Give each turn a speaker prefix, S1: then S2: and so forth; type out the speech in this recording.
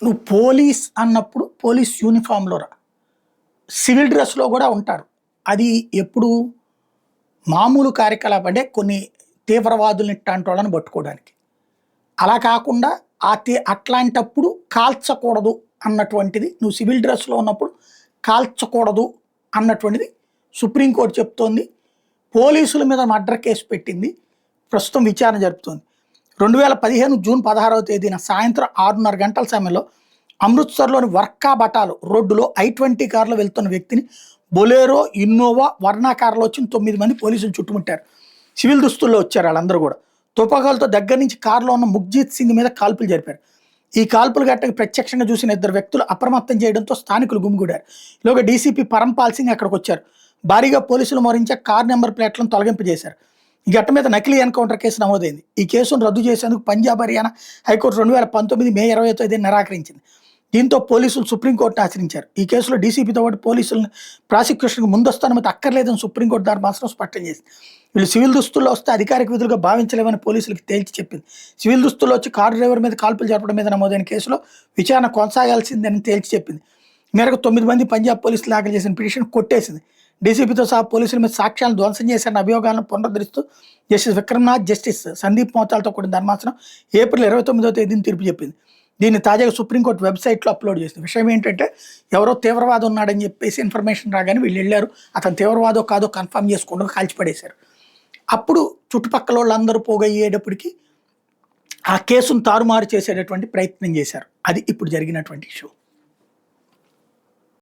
S1: నువ్వు పోలీస్ అన్నప్పుడు పోలీస్ యూనిఫామ్‌లో రా. సివిల్ డ్రెస్‌లో గూడా ఉంటారు. అది ఎప్పుడు మామూలు కార్యకలాపం అంటే కొన్ని తీవ్రవాదుల్ని ఇట్టాంటోళ్ళని పట్టుకోవడానికి. అలా కాకుండా అట్లాంటప్పుడు కాల్చకూడదు అన్నటువంటిది నువ్వు సివిల్ డ్రెస్‌లో ఉన్నప్పుడు కాల్చకూడదు అన్నటువంటిది సుప్రీంకోర్టు చెప్తోంది. పోలీసుల మీద మర్డర్ కేసు పెట్టింది. ప్రస్తుతం విచారణ జరుపుతోంది. 2015 జూన్ 16వ తేదీన సాయంత్రం 6:30 గంటల సమయంలో అమృత్సర్‌లోని వర్కా బటాలో రోడ్డులో I-20 కారులో వెళ్తున్న వ్యక్తిని బొలెరో, ఇన్నోవా, వర్నా కారులో వచ్చిన 9 మంది పోలీసులు చుట్టుముట్టారు. సివిల్ దుస్తుల్లో వచ్చారు వాళ్ళందరూ కూడా. తుపాకులతో దగ్గర నుంచి కారులో ఉన్న ముగ్జీత్ సింగ్ మీద కాల్పులు జరిపారు. ఈ కాల్పులు ఘటనకు ప్రత్యక్షంగా చూసిన 2 వ్యక్తులు అప్రమత్తం చేయడంతో స్థానికులు గుమిగూడారు. ఈలోగా డీసీపీ పరంపాల్ సింగ్ అక్కడికి వచ్చారు. భారీగా పోలీసులు మోహరించే కారు నెంబర్ ప్లేట్లను తొలగింపు చేశారు. ఈ ఘటన మీద నకిలీ ఎన్కౌంటర్ కేసు నమోదైంది. ఈ కేసును రద్దు చేసేందుకు పంజాబ్, హర్యానా హైకోర్టు 2019 మే 20వ తేదీన నిరాకరించింది. దీంతో పోలీసులు సుప్రీంకోర్టును ఆశ్రయించారు. ఈ కేసులో డీసీపీతో పాటు పోలీసులను ప్రాసిక్యూషన్కు ముందస్తు అనుమతి అక్కర్లేదని సుప్రీంకోర్టు ధర్మాసనం స్పష్టం చేసింది. వీళ్ళు సివిల్ దుస్తుల్లో వస్తే అధికారిక విధులుగా భావించలేమని పోలీసులకు తేల్చి చెప్పింది. సివిల్ దుస్తుల్లో వచ్చి కారు డ్రైవర్ మీద కాల్పులు జరపడం మీద నమోదైన కేసులో విచారణ కొనసాగాల్సిందని తేల్చి చెప్పింది. మేరకు 9 మంది పంజాబ్ పోలీసులు దాఖలు చేసిన పిటిషన్ కొట్టేసింది. డీసీపీతో సహా పోలీసుల మీద సాక్ష్యాలను ధ్వంసం చేశారన్న అభియోగాలను పునరుద్ధరిస్తూ జస్టిస్ విక్రమ్నాథ్, జస్టిస్ సందీప్ మోతాలతో కూడిన ధర్మాసనం ఏప్రిల్ 29వ తేదీని తీర్పు చెప్పింది. దీన్ని తాజాగా సుప్రీంకోర్టు వెబ్సైట్లో అప్లోడ్ చేసింది. విషయం ఏంటంటే ఎవరో తీవ్రవాదం ఉన్నాడని చెప్పేసి ఇన్ఫర్మేషన్ రాగానే వీళ్ళు వెళ్ళారు. అతను తీవ్రవాదో కాదో కన్ఫర్మ్ చేసుకుంటూ కాల్చిపడేశారు. అప్పుడు చుట్టుపక్కల వాళ్ళందరూ పోగయ్యేటప్పటికి ఆ కేసును తారుమారు చేసేటటువంటి ప్రయత్నం చేశారు. అది ఇప్పుడు జరిగినటువంటి ఇష్యూ.